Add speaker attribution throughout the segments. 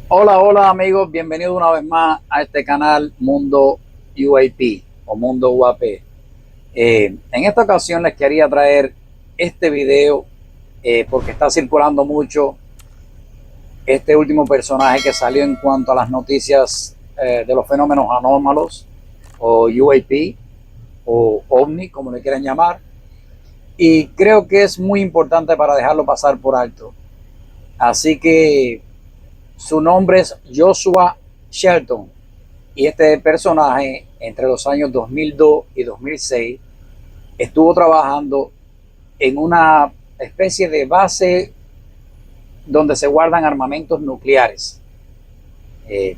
Speaker 1: Hola, hola amigos, bienvenidos una vez más a este canal Mundo UAP o Mundo UAP. En esta ocasión les quería traer este video porque está circulando mucho este último personaje que salió en cuanto a las noticias de los fenómenos anómalos o UAP o OVNI, como le quieran llamar. Y creo que es muy importante para dejarlo pasar por alto. Así que su nombre es Yoshua Shelton. Y este personaje, entre los años 2002 y 2006, estuvo trabajando en una especie de base donde se guardan armamentos nucleares. Eh,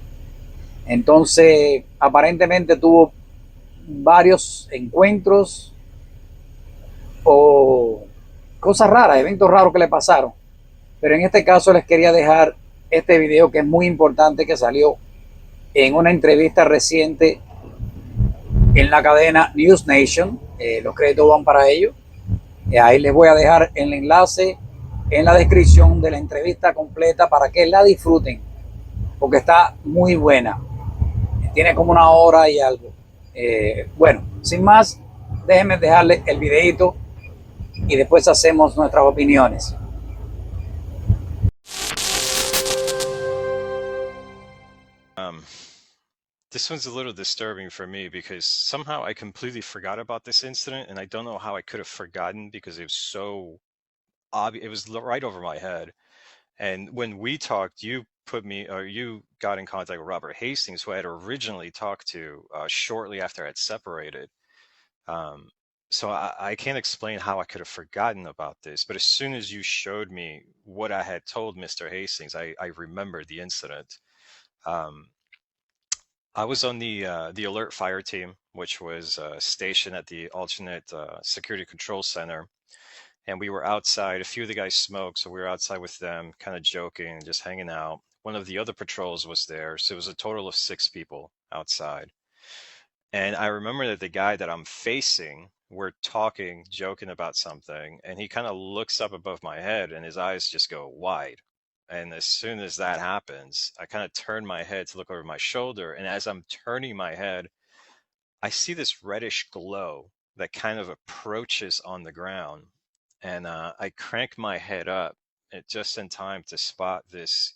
Speaker 1: entonces, aparentemente tuvo varios encuentros o cosas raras, eventos raros que le pasaron. Pero en este caso les quería dejar este video que es muy importante, que salió en una entrevista reciente en la cadena News Nation. Los créditos van para ellos. Ahí les voy a dejar el enlace en la descripción de la entrevista completa para que la disfruten, porque está muy buena. Tiene como una hora y algo. Bueno, sin más, déjenme dejarles el videito y después hacemos nuestras opiniones.
Speaker 2: Um, this one's a little disturbing for me because somehow I completely forgot about this incident, and I don't know how I could have forgotten because it was so obvious. It was right over my head. And when we talked, you got in contact with Robert Hastings, who I had originally talked to shortly after I had separated. Um, so I can't explain how I could have forgotten about this, but as soon as you showed me what I had told Mr. Hastings, I remembered the incident. Um, I was on the alert fire team, which was stationed at the alternate security control center, and we were outside. A few of the guys smoked, so we were outside with them, kind of joking and just hanging out. One of the other patrols was there, so it was a total of 6 people outside. And I remember that the guy that I'm facing, we're talking, joking about something, and he kind of looks up above my head, and his eyes just go wide. And as soon as that happens, I kind of turn my head to look over my shoulder. And as I'm turning my head, I see this reddish glow that kind of approaches on the ground. And I crank my head up just in time to spot this.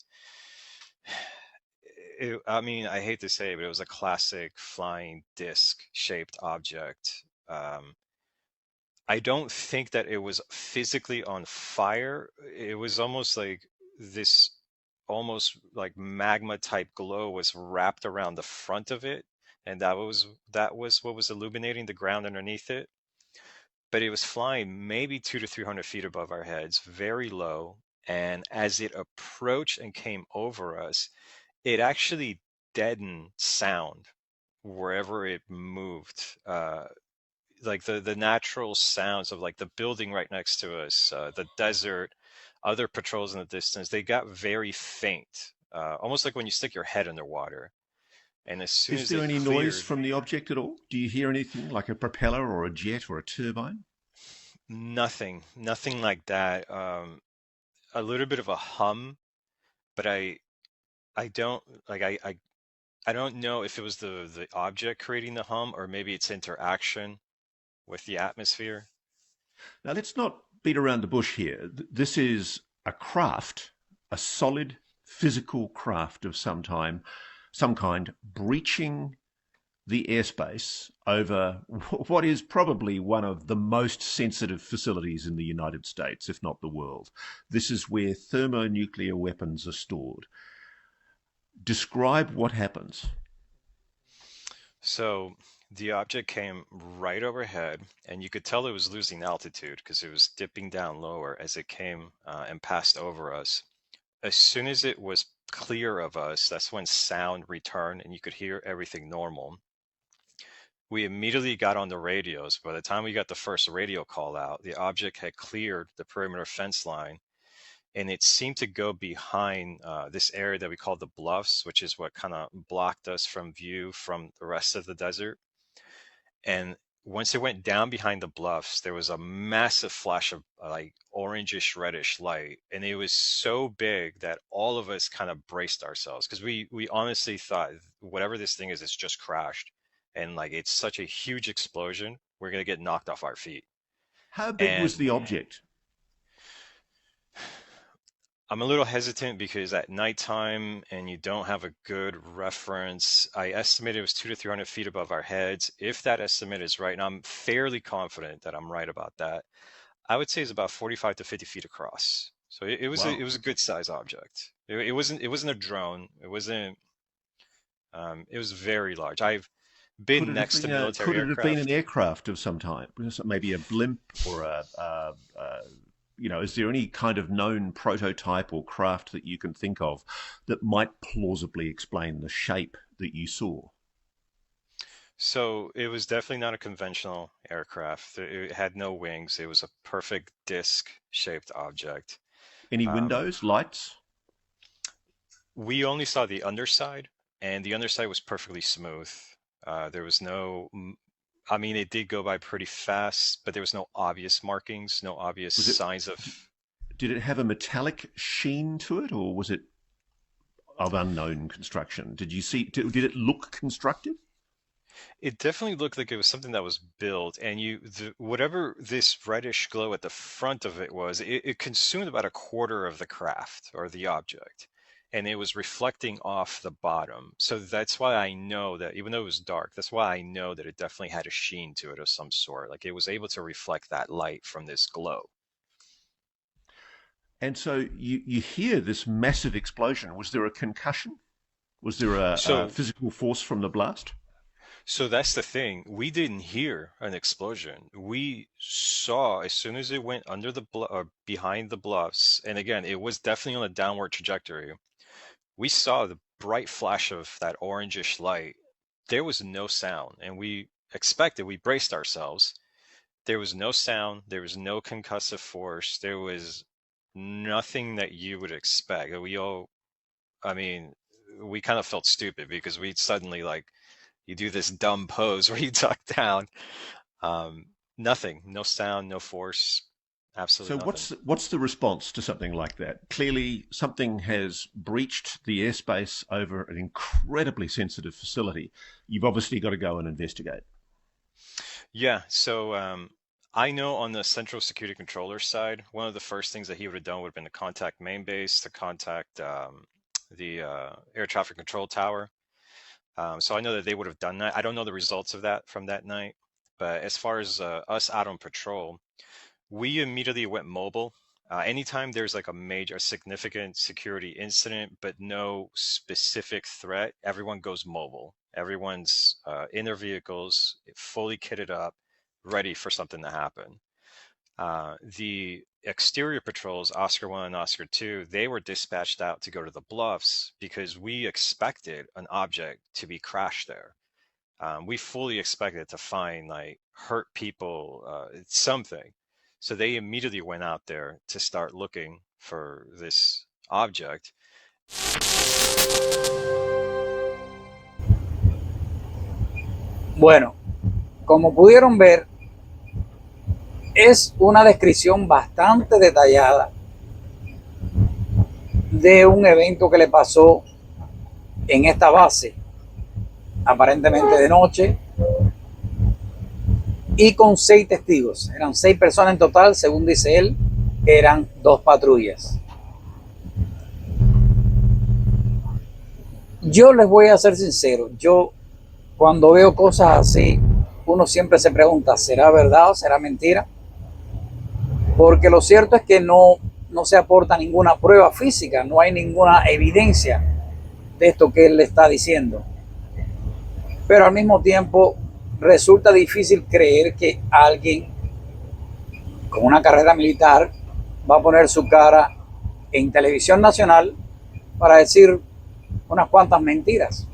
Speaker 2: I mean, I hate to say it, but it was a classic flying disc shaped object. I don't think that it was physically on fire. It was almost like this almost like magma type glow was wrapped around the front of it, and that was what was illuminating the ground underneath it. But it was flying maybe 200 to 300 feet above our heads, very low. And as it approached and came over us, it actually deadened sound wherever it moved. Like the natural sounds of like the building right next to us, the desert, other patrols in the distance, they got very faint, almost like when you stick your head underwater. And as soon
Speaker 3: Is
Speaker 2: as
Speaker 3: there
Speaker 2: they
Speaker 3: any noise
Speaker 2: cleared,
Speaker 3: from the object at all? Do you hear anything like a propeller or a jet or a turbine?
Speaker 2: nothing like that. A little bit of a hum, but I don't like I don't know if it was the object creating the hum or maybe its interaction with the atmosphere.
Speaker 3: Now, let's not beat around the bush here. This is a craft, a solid physical craft of some kind, breaching the airspace over what is probably one of the most sensitive facilities in the United States, if not the world. This is where thermonuclear weapons are stored. Describe what happens.
Speaker 2: So the object came right overhead, and you could tell it was losing altitude because it was dipping down lower as it came and passed over us. As soon as it was clear of us, that's when sound returned and you could hear everything normal. We immediately got on the radios. By the time we got the first radio call out, the object had cleared the perimeter fence line, and it seemed to go behind this area that we call the bluffs, which is what kind of blocked us from view from the rest of the desert. And once it went down behind the bluffs, there was a massive flash of like orangish reddish light, and it was so big that all of us kind of braced ourselves, because we honestly thought whatever this thing is, it's just crashed, and like it's such a huge explosion, we're gonna get knocked off our feet.
Speaker 3: How big was
Speaker 2: And
Speaker 3: the object?
Speaker 2: I'm a little hesitant because at nighttime and you don't have a good reference, I estimated it was 200 to 300 feet above our heads. If that estimate is right, and I'm fairly confident that I'm right about that, I would say it's about 45 to 50 feet across. So it was
Speaker 3: Wow.
Speaker 2: it was a good size object. It wasn't a drone. It was very large. I've
Speaker 3: Could
Speaker 2: been
Speaker 3: it have
Speaker 2: next to
Speaker 3: been
Speaker 2: military
Speaker 3: an
Speaker 2: aircraft.
Speaker 3: aircraft of some type? Maybe a blimp or is there any kind of known prototype or craft that you can think of that might plausibly explain the shape that you saw?
Speaker 2: So it was definitely not a conventional aircraft. It had no wings. It was a perfect disc-shaped object.
Speaker 3: Any
Speaker 2: Um,
Speaker 3: windows, lights?
Speaker 2: we only saw the underside, and the underside was perfectly smooth. There was no, I mean, it did go by pretty fast, but there was no obvious markings, no obvious
Speaker 3: Was it?
Speaker 2: signs of.
Speaker 3: Did it have a metallic sheen to it, or was it of unknown construction? Did you see? Did it look constructed?
Speaker 2: It definitely looked like it was something that was built, and whatever this reddish glow at the front of it was, it consumed about a quarter of the craft or the object, and it was reflecting off the bottom. So that's why I know that even though it was dark, that's why I know that it definitely had a sheen to it of some sort. Like it was able to reflect that light from this glow.
Speaker 3: And so you hear this massive explosion. Was there a concussion? Was there a
Speaker 2: So
Speaker 3: physical force from the blast?
Speaker 2: So that's the thing. We didn't hear an explosion. We saw as soon as it went under the or behind the bluffs, and again, it was definitely on a downward trajectory. We saw the bright flash of that orangish light. There was no sound, and we braced ourselves. There was no sound, there was no concussive force, there was nothing that you would expect. I mean, we kind of felt stupid because we suddenly like you do this dumb pose where you duck down. Um, Nothing, no sound, no force,
Speaker 3: So
Speaker 2: absolutely nothing.
Speaker 3: what's the response to something like that? Clearly, something has breached the airspace over an incredibly sensitive facility. You've obviously got to go and investigate.
Speaker 2: Yeah, so I know on the central security controller side, one of the first things that he would have done would have been to contact main base, to contact the air traffic control tower. So I know that they would have done that. I don't know the results of that from that night, but as far as us out on patrol, we immediately went mobile. Anytime there's like a significant security incident, but no specific threat, everyone goes mobile. Everyone's in their vehicles, fully kitted up, ready for something to happen. The exterior patrols, Oscar 1 and Oscar 2, they were dispatched out to go to the bluffs because we expected an object to be crashed there. We fully expected to find like hurt people, something. So they immediately went out there to start looking for this object.
Speaker 1: Bueno, como pudieron ver, es una descripción bastante detallada de un evento que le pasó en esta base, aparentemente de noche, y con 6 testigos. Eran 6 personas en total, según dice él, eran 2 patrullas. Yo les voy a ser sincero, yo cuando veo cosas así, uno siempre se pregunta, ¿será verdad o será mentira? Porque lo cierto es que no se aporta ninguna prueba física, no hay ninguna evidencia de esto que él le está diciendo. Pero al mismo tiempo resulta difícil creer que alguien con una carrera militar va a poner su cara en televisión nacional para decir unas cuantas mentiras,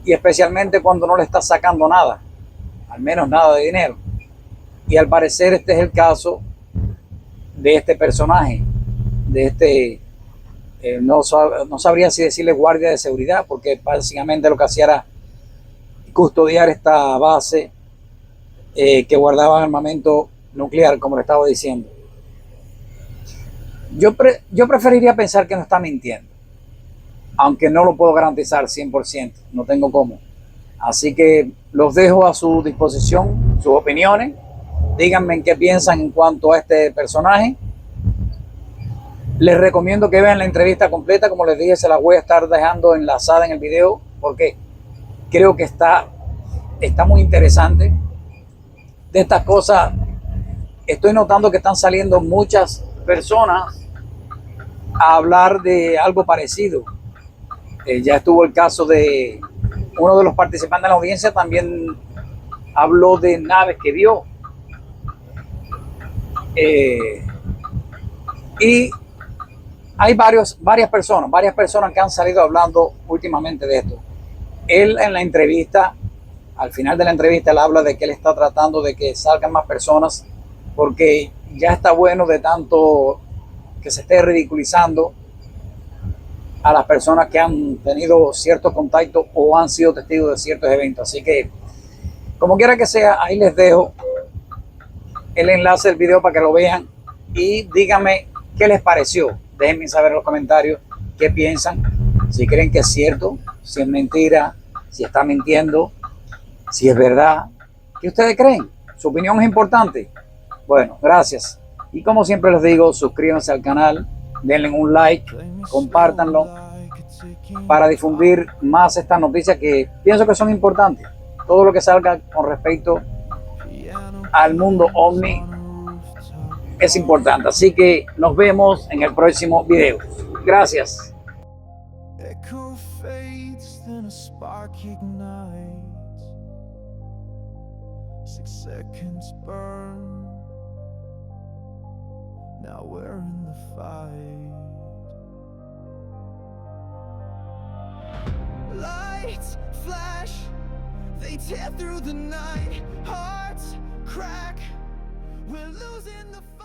Speaker 1: y especialmente cuando no le está sacando nada, al menos nada de dinero. Y al parecer este es el caso de este personaje, de este, no sabría si decirle guardia de seguridad, porque básicamente lo que hacía era custodiar esta base que guardaban armamento nuclear, como le estaba diciendo. Yo preferiría pensar que no está mintiendo, aunque no lo puedo garantizar 100%, no tengo cómo. Así que los dejo a su disposición, sus opiniones. Díganme en qué piensan en cuanto a este personaje. Les recomiendo que vean la entrevista completa. Como les dije, se la voy a estar dejando enlazada en el video porque creo que está muy interesante. De estas cosas estoy notando que están saliendo muchas personas a hablar de algo parecido. Ya estuvo el caso de uno de los participantes en la audiencia, también habló de naves que vio. Y hay varias personas que han salido hablando últimamente de esto. Él en la entrevista, al final de la entrevista, él habla de que él está tratando de que salgan más personas porque ya está bueno de tanto que se esté ridiculizando a las personas que han tenido ciertos contactos o han sido testigos de ciertos eventos. Así que, como quiera que sea, ahí les dejo el enlace del video para que lo vean y díganme qué les pareció. Déjenme saber en los comentarios qué piensan, si creen que es cierto, si es mentira, si está mintiendo, si es verdad. ¿Qué ustedes creen? Su opinión es importante. Bueno, gracias. Y como siempre les digo, suscríbanse al canal, denle un like, compártanlo para difundir más estas noticias que pienso que son importantes. Todo lo que salga con respecto al mundo ovni es importante. Así que nos vemos en el próximo video. Gracias.
Speaker 4: Echo fades, then a spark ignites. 6 seconds burn. Now we're in the fight. Lights flash, they tear through the night. Hearts crack, we're losing the fight.